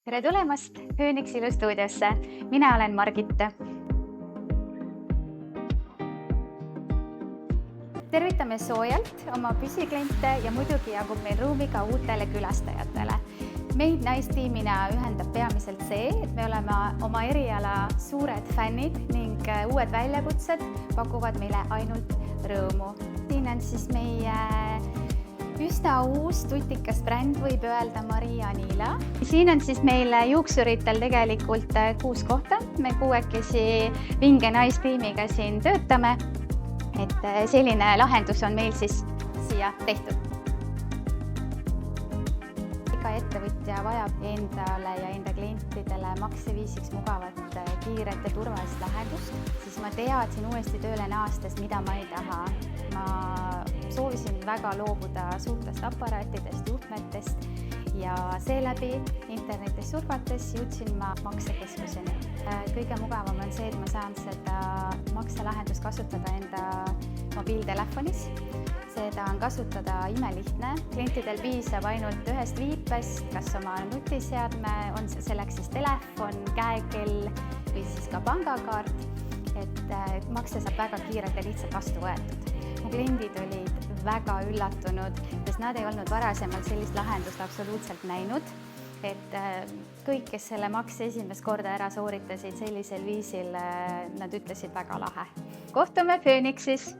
Tere tulemast Phoenix Ilu stuudiosse. Mina olen Margit. Tervitame soojalt oma püsikliente ja muidugi jagub meil ruumi ka uutele külastajatele. Meid naistiimina ühendab peamiselt see, et me oleme oma eriala suured fännid ning uued väljakutsed pakuvad meile ainult rõõmu. Siin on siis meie üsna uus tutikas bränd, võib öelda Maria Anila. Siin on siis meil juuksuritel tegelikult 6 kohta. Me 6 vinge naistiimiga siin töötame. Et selline lahendus on meil siis siia tehtud. Iga ettevõtja vajab endale ja enda klientidele makseviisiks mugavat, kiiret ja turvalist lahendust, siis ma teadsin uuesti tööle naastes, mida ma ei taha. Ma soovisin väga loobuda suurtest aparaatidest, juhtmetest ja seeläbi internetis surfates jõudsin ma maksekeskuseni. Kõige mugavam on see, et ma saan seda makselahendust kasutada enda mobiiltelefonis. Seda on kasutada imelihtne. Klientidel piisab ainult ühest viipest, kas oma nutiseadme, on selleks siis telefon, käekell või siis ka pangakaart. Et makse saab väga kiirelt ja lihtsalt vastu võetud. Mu kliendid olid väga üllatunud, sest nad ei olnud varasemalt sellist lahendust absoluutselt näinud. Et kõik, kes selle makse esimest korda ära sooritasid sellisel viisil, nad ütlesid väga lahe. Kohtume Phoenixis!